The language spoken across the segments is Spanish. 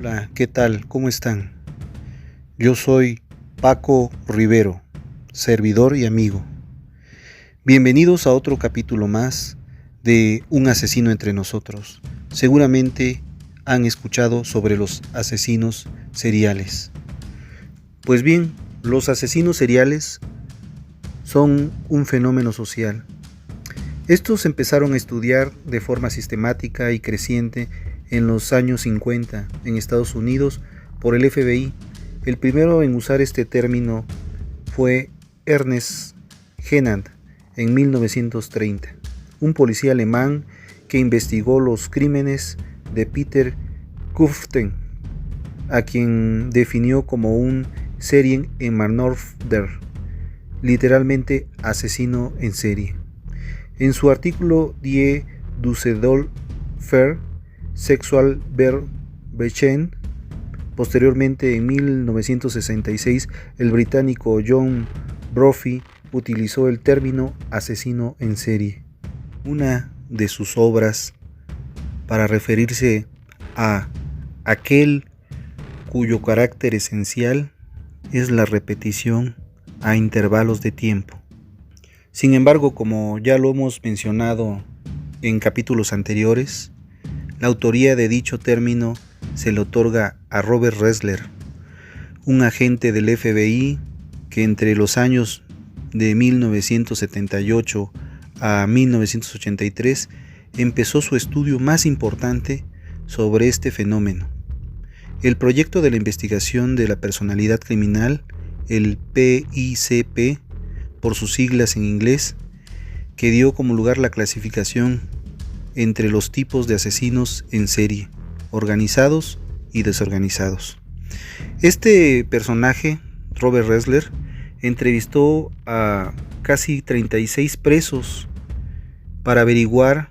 Hola, ¿qué tal? ¿Cómo están? Yo soy Paco Rivero, servidor y amigo. Bienvenidos a otro capítulo más de Un asesino entre nosotros. Seguramente han escuchado sobre los asesinos seriales. Pues bien, los asesinos seriales son un fenómeno social. Estos empezaron a estudiar de forma sistemática y creciente en los años 50 en Estados Unidos por el FBI. El primero en usar este término fue Ernest Hennard en 1930, un policía alemán que investigó los crímenes de Peter Kuften, a quien definió como un Serienmörder, literalmente asesino en serie. En su artículo Die Düsseldorfer Sexualverbrechen, posteriormente en 1966, el británico John Brophy utilizó el término asesino en serie. Una de sus obras para referirse a aquel cuyo carácter esencial es la repetición a intervalos de tiempo. Sin embargo, como ya lo hemos mencionado en capítulos anteriores, la autoría de dicho término se le otorga a Robert Ressler, un agente del FBI que entre los años de 1978 a 1983 empezó su estudio más importante sobre este fenómeno. El proyecto de la investigación de la personalidad criminal, el PICP, por sus siglas en inglés, que dio como lugar la clasificación entre los tipos de asesinos en serie, organizados y desorganizados. Este personaje, Robert Ressler, entrevistó a casi 36 presos para averiguar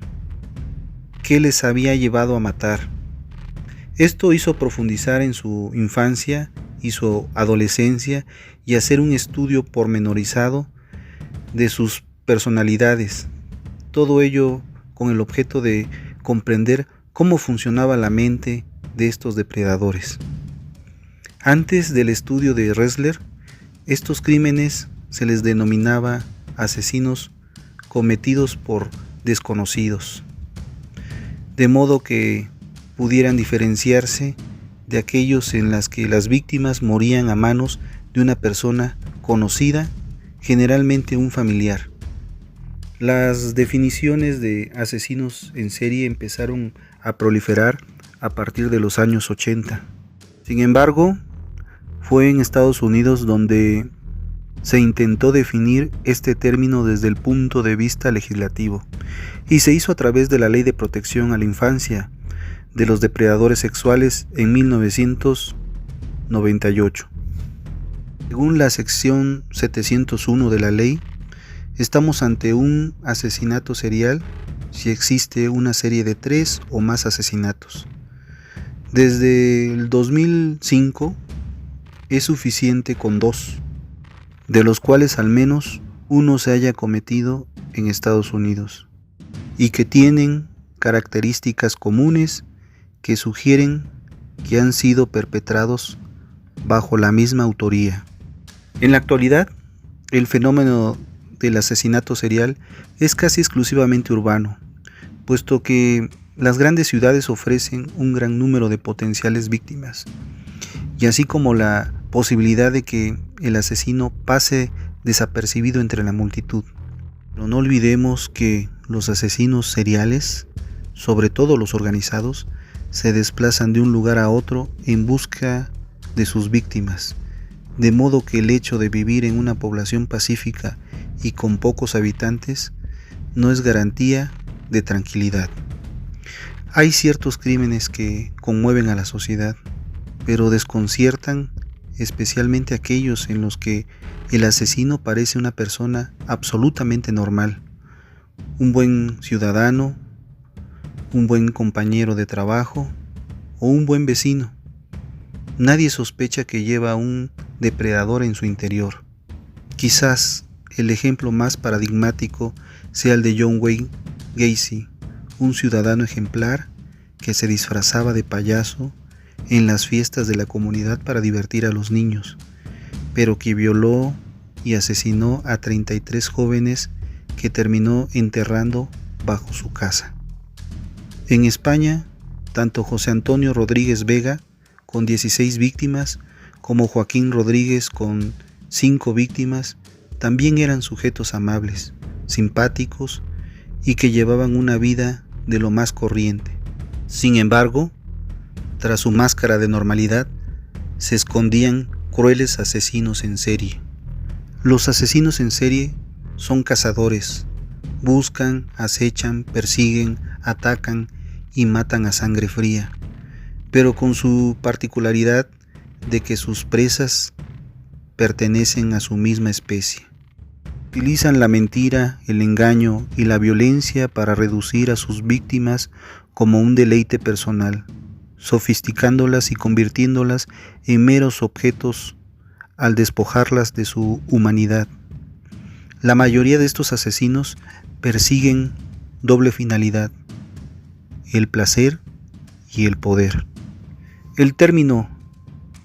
qué les había llevado a matar. Esto hizo profundizar en su infancia y su adolescencia y hacer un estudio pormenorizado de sus personalidades, todo ello con el objeto de comprender cómo funcionaba la mente de estos depredadores. Antes del estudio de Ressler, estos crímenes se les denominaba asesinos cometidos por desconocidos, de modo que pudieran diferenciarse de aquellos en las que las víctimas morían a manos de una persona conocida, generalmente un familiar. Las definiciones de asesinos en serie empezaron a proliferar a partir de los años 80. Sin embargo, fue en Estados Unidos donde se intentó definir este término desde el punto de vista legislativo, y se hizo a través de la Ley de Protección a la Infancia de los Depredadores Sexuales en 1998. Según la sección 701 de la ley, estamos ante un asesinato serial si existe una serie de 3 o más asesinatos. Desde el 2005 es suficiente con 2, de los cuales al menos uno se haya cometido en Estados Unidos y que tienen características comunes que sugieren que han sido perpetrados bajo la misma autoría. En la actualidad, el fenómeno del asesinato serial es casi exclusivamente urbano, puesto que las grandes ciudades ofrecen un gran número de potenciales víctimas, y así como la posibilidad de que el asesino pase desapercibido entre la multitud. Pero no olvidemos que los asesinos seriales, sobre todo los organizados, se desplazan de un lugar a otro en busca de sus víctimas, de modo que el hecho de vivir en una población pacífica y con pocos habitantes no es garantía de tranquilidad. Hay ciertos crímenes que conmueven a la sociedad, pero desconciertan especialmente aquellos en los que el asesino parece una persona absolutamente normal, un buen ciudadano, un buen compañero de trabajo o un buen vecino. Nadie sospecha que lleva un depredador en su interior. Quizás el ejemplo más paradigmático sea el de John Wayne Gacy, un ciudadano ejemplar que se disfrazaba de payaso en las fiestas de la comunidad para divertir a los niños, pero que violó y asesinó a 33 jóvenes que terminó enterrando bajo su casa. En España, tanto José Antonio Rodríguez Vega, con 16 víctimas, como Joaquín Rodríguez, con 5 víctimas, también eran sujetos amables, simpáticos y que llevaban una vida de lo más corriente. Sin embargo, tras su máscara de normalidad, se escondían crueles asesinos en serie. Los asesinos en serie son cazadores, buscan, acechan, persiguen, atacan y matan a sangre fría, pero con su particularidad de que sus presas pertenecen a su misma especie. Utilizan la mentira, el engaño y la violencia para reducir a sus víctimas como un deleite personal, sofisticándolas y convirtiéndolas en meros objetos al despojarlas de su humanidad. La mayoría de estos asesinos persiguen doble finalidad: el placer y el poder. El término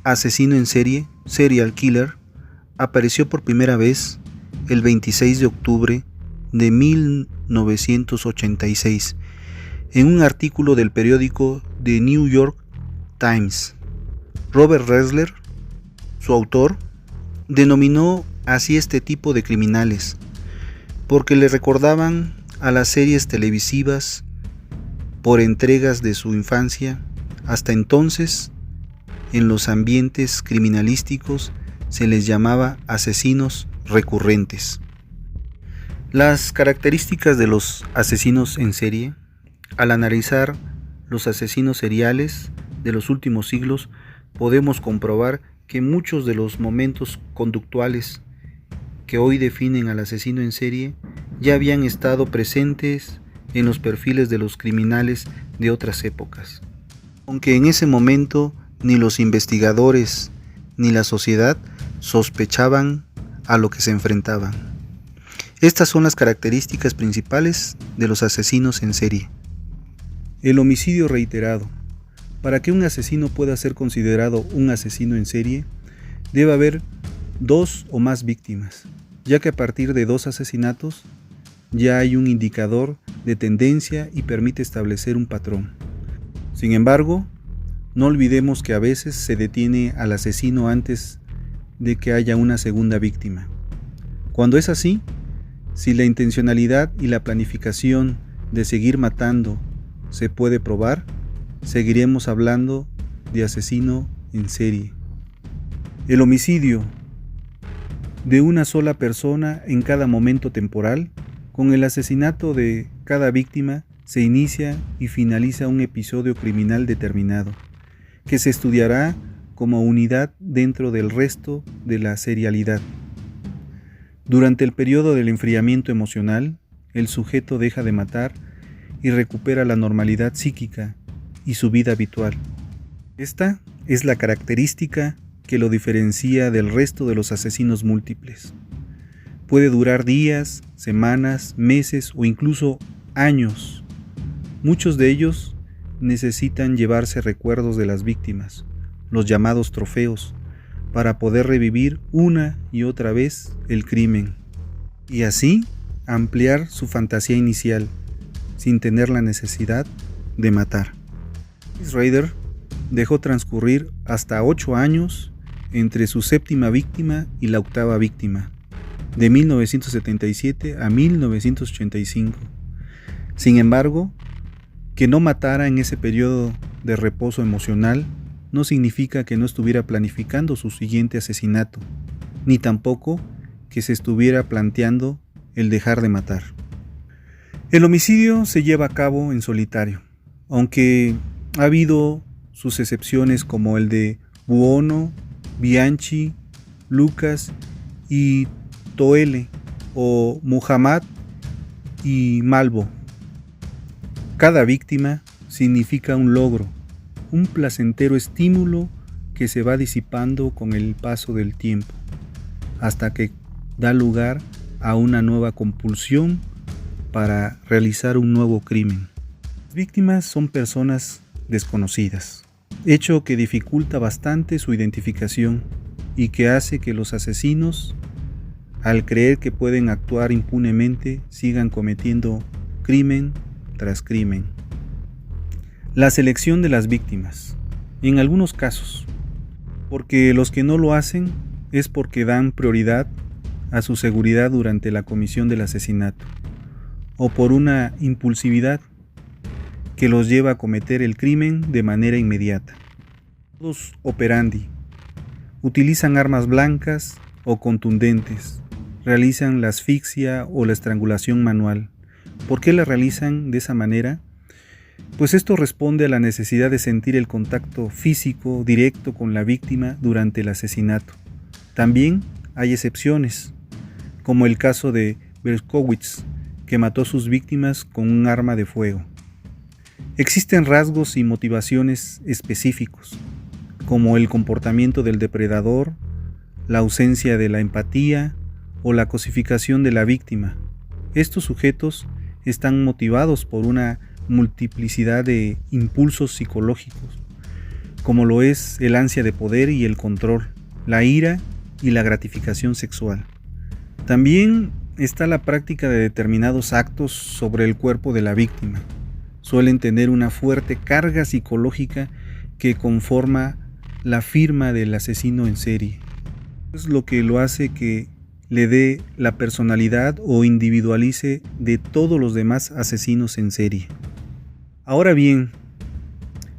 asesino en serie, serial killer, apareció por primera vez el 26 de octubre de 1986 en un artículo del periódico The New York Times. Robert Ressler, su autor, denominó así este tipo de criminales porque le recordaban a las series televisivas por entregas de su infancia. Hasta entonces, en los ambientes criminalísticos se les llamaba asesinos recurrentes. Las características de los asesinos en serie. Al analizar los asesinos seriales de los últimos siglos, podemos comprobar que muchos de los momentos conductuales que hoy definen al asesino en serie ya habían estado presentes en los perfiles de los criminales de otras épocas, aunque en ese momento ni los investigadores ni la sociedad sospechaban a lo que se enfrentaban. Estas son las características principales de los asesinos en serie. El homicidio reiterado. Para que un asesino pueda ser considerado un asesino en serie, debe haber 2 o más víctimas, ya que a partir de 2 asesinatos ya hay un indicador de tendencia y permite establecer un patrón. Sin embargo, no olvidemos que a veces se detiene al asesino antes de que haya una segunda víctima. Cuando es así, si la intencionalidad y la planificación de seguir matando se puede probar, seguiremos hablando de asesino en serie. El homicidio de una sola persona en cada momento temporal. Con el asesinato de cada víctima se inicia y finaliza un episodio criminal determinado, que se estudiará como unidad dentro del resto de la serialidad. Durante el periodo del enfriamiento emocional, el sujeto deja de matar y recupera la normalidad psíquica y su vida habitual. Esta es la característica que lo diferencia del resto de los asesinos múltiples. Puede durar días, semanas, meses o incluso años. Muchos de ellos necesitan llevarse recuerdos de las víctimas, los llamados trofeos, para poder revivir una y otra vez el crimen, y así ampliar su fantasía inicial, sin tener la necesidad de matar. Schrader dejó transcurrir hasta 8 años entre su 7ª víctima y la 8ª víctima, de 1977 a 1985. Sin embargo, que no matara en ese periodo de reposo emocional no significa que no estuviera planificando su siguiente asesinato, ni tampoco que se estuviera planteando el dejar de matar. El homicidio se lleva a cabo en solitario, aunque ha habido sus excepciones como el de Buono, Bianchi, Lucas y Toele, o Muhammad y Malvo. Cada víctima significa un logro, un placentero estímulo que se va disipando con el paso del tiempo, hasta que da lugar a una nueva compulsión para realizar un nuevo crimen. Las víctimas son personas desconocidas, hecho que dificulta bastante su identificación y que hace que los asesinos, al creer que pueden actuar impunemente, sigan cometiendo crimen tras crimen. La selección de las víctimas, en algunos casos, porque los que no lo hacen es porque dan prioridad a su seguridad durante la comisión del asesinato, o por una impulsividad que los lleva a cometer el crimen de manera inmediata. Modus operandi: utilizan armas blancas o contundentes, realizan la asfixia o la estrangulación manual. ¿Por qué la realizan de esa manera? Pues esto responde a la necesidad de sentir el contacto físico directo con la víctima durante el asesinato. También hay excepciones, como el caso de Berkowitz, que mató a sus víctimas con un arma de fuego. Existen rasgos y motivaciones específicos, como el comportamiento del depredador, la ausencia de la empatía o la cosificación de la víctima. Estos sujetos están motivados por una multiplicidad de impulsos psicológicos, como lo es el ansia de poder y el control, la ira y la gratificación sexual. También está la práctica de determinados actos sobre el cuerpo de la víctima. Suelen tener una fuerte carga psicológica que conforma la firma del asesino en serie. Es lo que lo hace que le dé la personalidad o individualice de todos los demás asesinos en serie. Ahora bien,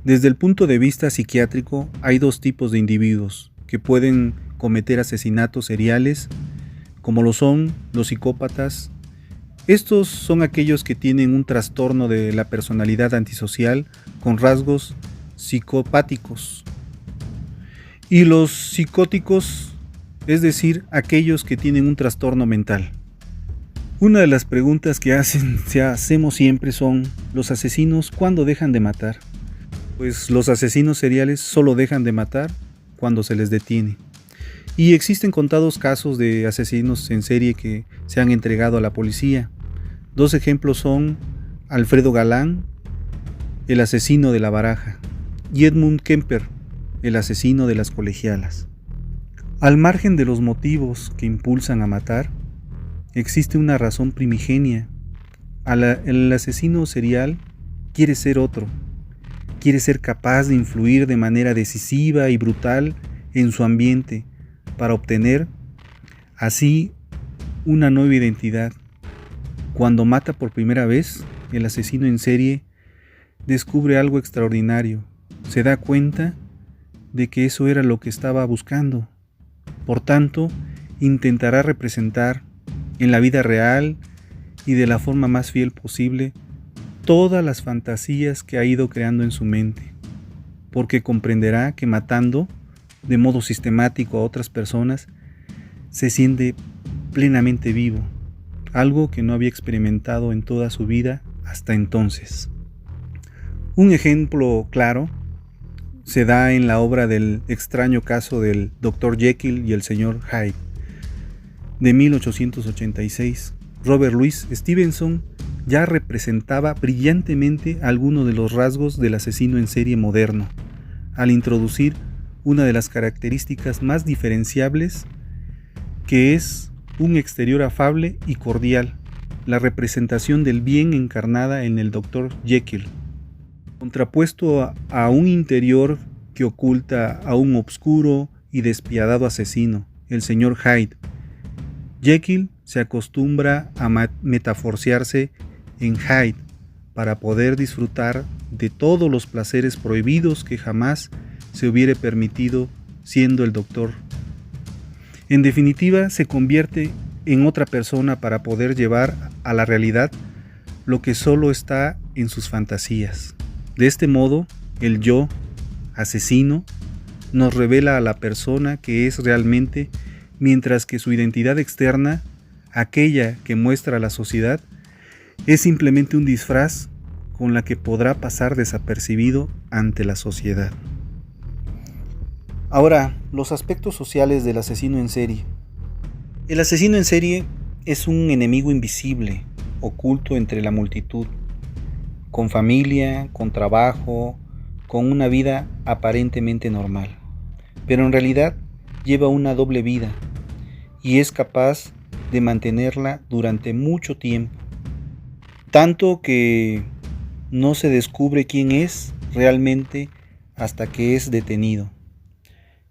desde el punto de vista psiquiátrico, hay dos tipos de individuos que pueden cometer asesinatos seriales, como lo son los psicópatas. Estos son aquellos que tienen un trastorno de la personalidad antisocial con rasgos psicopáticos. Y los psicóticos, es decir, aquellos que tienen un trastorno mental. Una de las preguntas que hacemos siempre son: ¿los asesinos cuándo dejan de matar? Pues los asesinos seriales solo dejan de matar cuando se les detiene. Y existen contados casos de asesinos en serie que se han entregado a la policía. Dos ejemplos son Alfredo Galán, el asesino de La Baraja, y Edmund Kemper, el asesino de las colegialas. Al margen de los motivos que impulsan a matar, existe una razón primigenia. El asesino serial quiere ser otro, quiere ser capaz de influir de manera decisiva y brutal en su ambiente para obtener así una nueva identidad. Cuando mata por primera vez, el asesino en serie descubre algo extraordinario. Se da cuenta de que eso era lo que estaba buscando. Por tanto, intentará representar en la vida real y de la forma más fiel posible todas las fantasías que ha ido creando en su mente, porque comprenderá que matando de modo sistemático a otras personas se siente plenamente vivo, algo que no había experimentado en toda su vida hasta entonces. Un ejemplo claro se da en la obra del extraño caso del Dr. Jekyll y el Sr. Hyde, de 1886. Robert Louis Stevenson ya representaba brillantemente algunos de los rasgos del asesino en serie moderno, al introducir una de las características más diferenciables, que es un exterior afable y cordial, la representación del bien encarnada en el Dr. Jekyll, contrapuesto a un interior que oculta a un obscuro y despiadado asesino, el Sr. Hyde. Jekyll se acostumbra a metaforciarse en Hyde para poder disfrutar de todos los placeres prohibidos que jamás se hubiera permitido siendo el doctor. En definitiva, se convierte en otra persona para poder llevar a la realidad lo que solo está en sus fantasías. De este modo, el yo, asesino, nos revela a la persona que es realmente, mientras que su identidad externa, aquella que muestra a la sociedad, es simplemente un disfraz con la que podrá pasar desapercibido ante la sociedad. Ahora, los aspectos sociales del asesino en serie. El asesino en serie es un enemigo invisible, oculto entre la multitud, con familia, con trabajo, con una vida aparentemente normal, pero en realidad lleva una doble vida y es capaz de mantenerla durante mucho tiempo, tanto que no se descubre quién es realmente hasta que es detenido.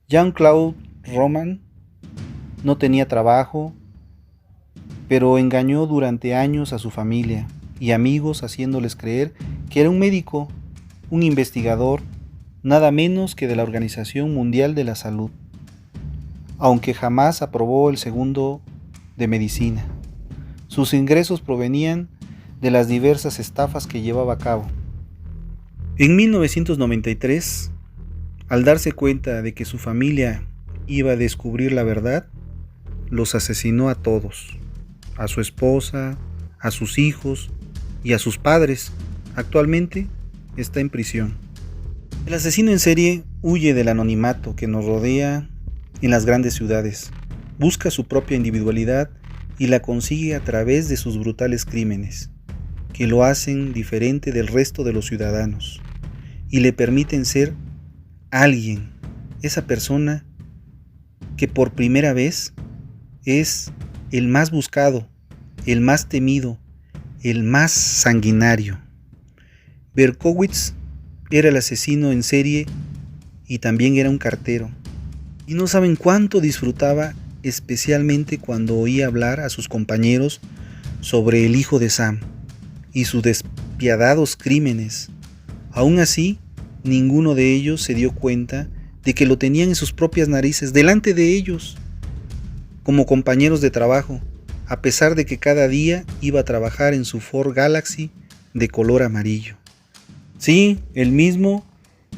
Jean-Claude Roman no tenía trabajo, pero engañó durante años a su familia y amigos haciéndoles creer que era un médico, un investigador, nada menos que de la Organización Mundial de la Salud, aunque jamás aprobó el segundo de medicina. Sus ingresos provenían de las diversas estafas que llevaba a cabo. En 1993, al darse cuenta de que su familia iba a descubrir la verdad, los asesinó a todos, a su esposa, a sus hijos y a sus padres. Actualmente está en prisión. El asesino en serie huye del anonimato que nos rodea en las grandes ciudades, busca su propia individualidad y la consigue a través de sus brutales crímenes, que lo hacen diferente del resto de los ciudadanos y le permiten ser alguien, esa persona que por primera vez es el más buscado, el más temido, el más sanguinario. Berkowitz era el asesino en serie y también era un cartero. Y no saben cuánto disfrutaba, especialmente cuando oía hablar a sus compañeros sobre el hijo de Sam y sus despiadados crímenes. Aún así, ninguno de ellos se dio cuenta de que lo tenían en sus propias narices, delante de ellos, como compañeros de trabajo, a pesar de que cada día iba a trabajar en su Ford Galaxy de color amarillo. Sí, el mismo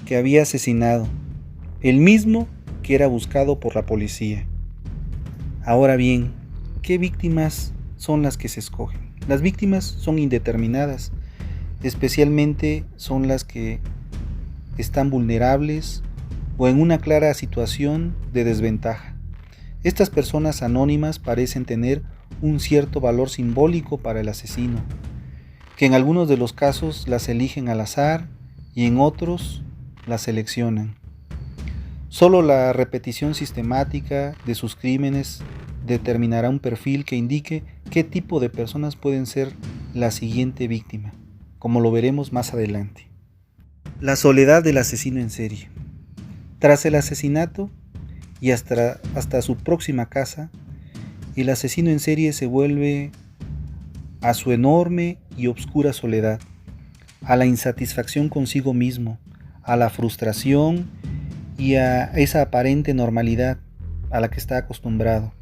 que había asesinado, el mismo que era buscado por la policía. Ahora bien, ¿qué víctimas son las que se escogen? Las víctimas son indeterminadas, especialmente son las que están vulnerables o en una clara situación de desventaja. Estas personas anónimas parecen tener un cierto valor simbólico para el asesino, que en algunos de los casos las eligen al azar y en otros las seleccionan. Solo la repetición sistemática de sus crímenes determinará un perfil que indique qué tipo de personas pueden ser la siguiente víctima, como lo veremos más adelante. La soledad del asesino en serie. Tras el asesinato y hasta su próxima casa, el asesino en serie se vuelve a su enorme y oscura soledad, a la insatisfacción consigo mismo, a la frustración y a esa aparente normalidad a la que está acostumbrado,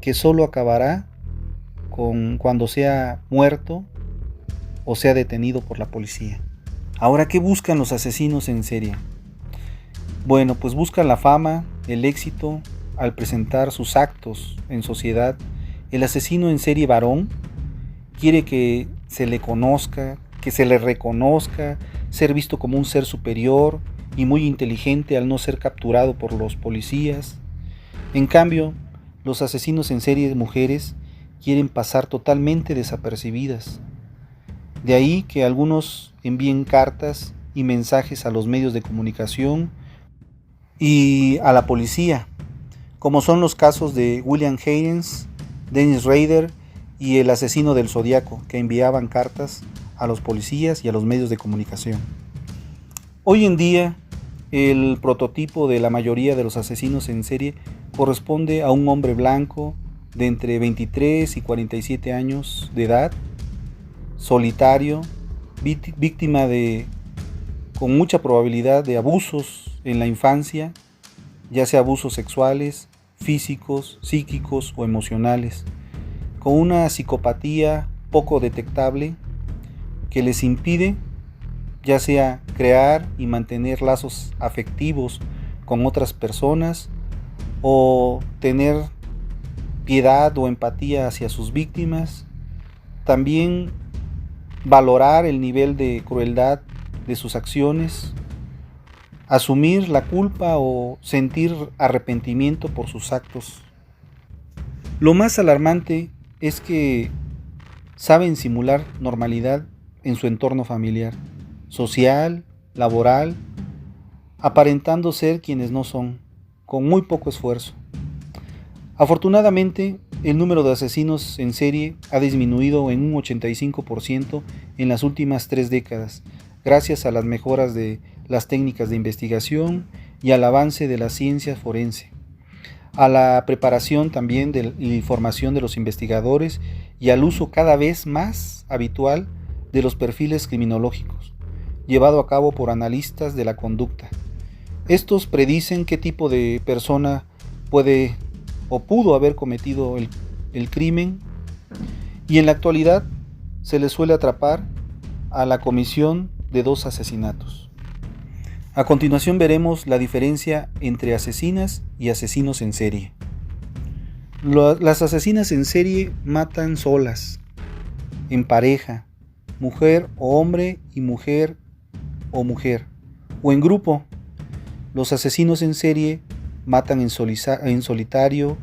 que solo acabará cuando sea muerto o sea detenido por la policía. Ahora, ¿qué buscan los asesinos en serie? Bueno, pues buscan la fama, el éxito al presentar sus actos en sociedad. El asesino en serie varón quiere que se le conozca, que se le reconozca, ser visto como un ser superior y muy inteligente al no ser capturado por los policías. En cambio, los asesinos en serie de mujeres quieren pasar totalmente desapercibidas. De ahí que algunos envíen cartas y mensajes a los medios de comunicación y a la policía, como son los casos de William Haynes, Dennis Rader y el asesino del Zodíaco, que enviaban cartas a los policías y a los medios de comunicación. Hoy en día, el prototipo de la mayoría de los asesinos en serie corresponde a un hombre blanco de entre 23 y 47 años de edad, solitario, víctima con mucha probabilidad de abusos en la infancia, ya sea abusos sexuales, físicos, psíquicos o emocionales, con una psicopatía poco detectable que les impide ya sea crear y mantener lazos afectivos con otras personas o tener piedad o empatía hacia sus víctimas. También valorar el nivel de crueldad de sus acciones, asumir la culpa o sentir arrepentimiento por sus actos. Lo más alarmante es que saben simular normalidad en su entorno familiar, social laboral, aparentando ser quienes no son, con muy poco esfuerzo. Afortunadamente, el número de asesinos en serie ha disminuido en un 85% en las últimas 3 décadas, gracias a las mejoras de las técnicas de investigación y al avance de la ciencia forense, a la preparación también de la información de los investigadores y al uso cada vez más habitual de los perfiles criminológicos, llevado a cabo por analistas de la conducta. Estos predicen qué tipo de persona puede o pudo haber cometido el crimen, y en la actualidad se le suele atrapar a la comisión de 2 asesinatos. A continuación veremos la diferencia entre asesinas y asesinos en serie. Las asesinas en serie matan solas, en pareja, mujer o hombre y mujer o en grupo. Los asesinos en serie matan en solitario,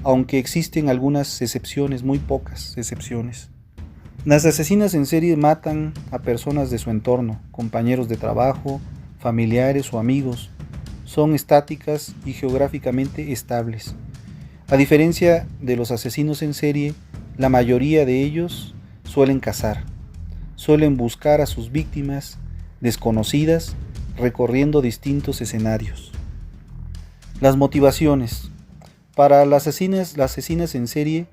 aunque existen algunas excepciones, muy pocas excepciones. Las asesinas en serie matan a personas de su entorno, compañeros de trabajo, familiares o amigos. Son estáticas y geográficamente estables. A diferencia de los asesinos en serie, la mayoría de ellos suelen cazar. Suelen buscar a sus víctimas desconocidas recorriendo distintos escenarios. Las motivaciones. Para las asesinas en serie,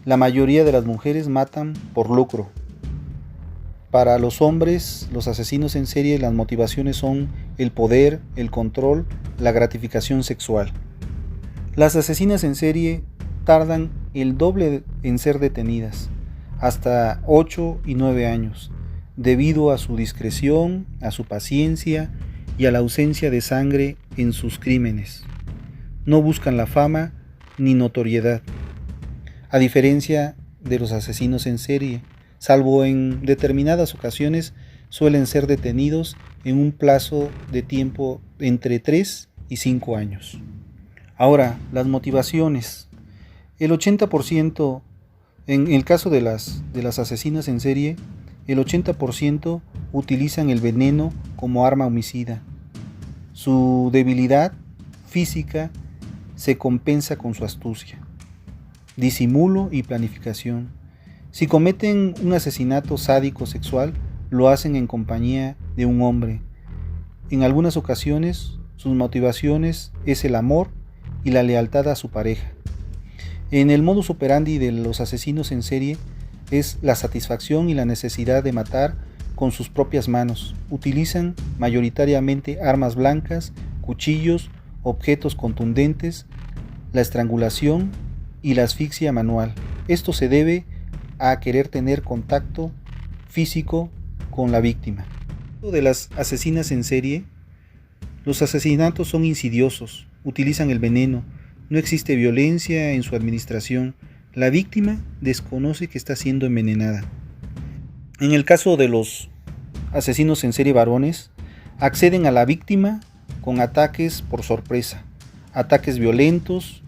la mayoría de las mujeres matan por lucro. Para los hombres, los asesinos en serie, las motivaciones son el poder, el control, la gratificación sexual. Las asesinas en serie tardan el doble en ser detenidas, hasta 8 y 9 años, debido a su discreción, a su paciencia y a la ausencia de sangre en sus crímenes. No buscan la fama ni notoriedad, a diferencia de los asesinos en serie, salvo en determinadas ocasiones, suelen ser detenidos en un plazo de tiempo entre 3 y 5 años. Ahora, las motivaciones. El 80%, en el caso de las asesinas en serie, el 80% utilizan el veneno como arma homicida. Su debilidad física se compensa con su astucia, disimulo y planificación. Si cometen un asesinato sádico sexual, lo hacen en compañía de un hombre. En algunas ocasiones, sus motivaciones es el amor y la lealtad a su pareja. En el modus operandi de los asesinos en serie es la satisfacción y la necesidad de matar con sus propias manos. Utilizan mayoritariamente armas blancas, cuchillos, objetos contundentes, la estrangulación y la asfixia manual. Esto se debe a querer tener contacto físico con la víctima. De las asesinas en serie, los asesinatos son insidiosos, utilizan el veneno, no existe violencia en su administración, la víctima desconoce que está siendo envenenada. En el caso de los asesinos en serie varones, acceden a la víctima con ataques por sorpresa, ataques violentos,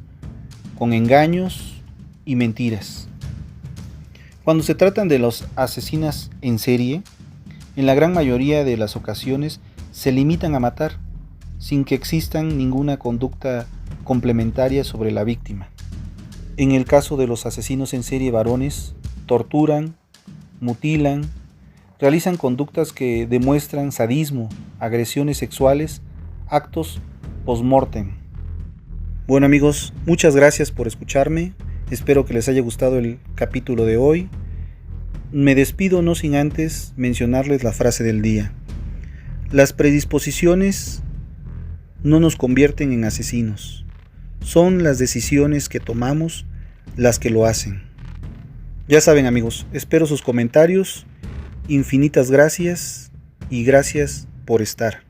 con engaños y mentiras. Cuando se tratan de los asesinas en serie, en la gran mayoría de las ocasiones se limitan a matar, sin que existan ninguna conducta complementaria sobre la víctima. En el caso de los asesinos en serie varones, torturan, mutilan, realizan conductas que demuestran sadismo, agresiones sexuales, actos post-mortem. Bueno amigos, muchas gracias por escucharme, espero que les haya gustado el capítulo de hoy. Me despido no sin antes mencionarles la frase del día. Las predisposiciones no nos convierten en asesinos, son las decisiones que tomamos las que lo hacen. Ya saben amigos, espero sus comentarios, infinitas gracias y gracias por estar.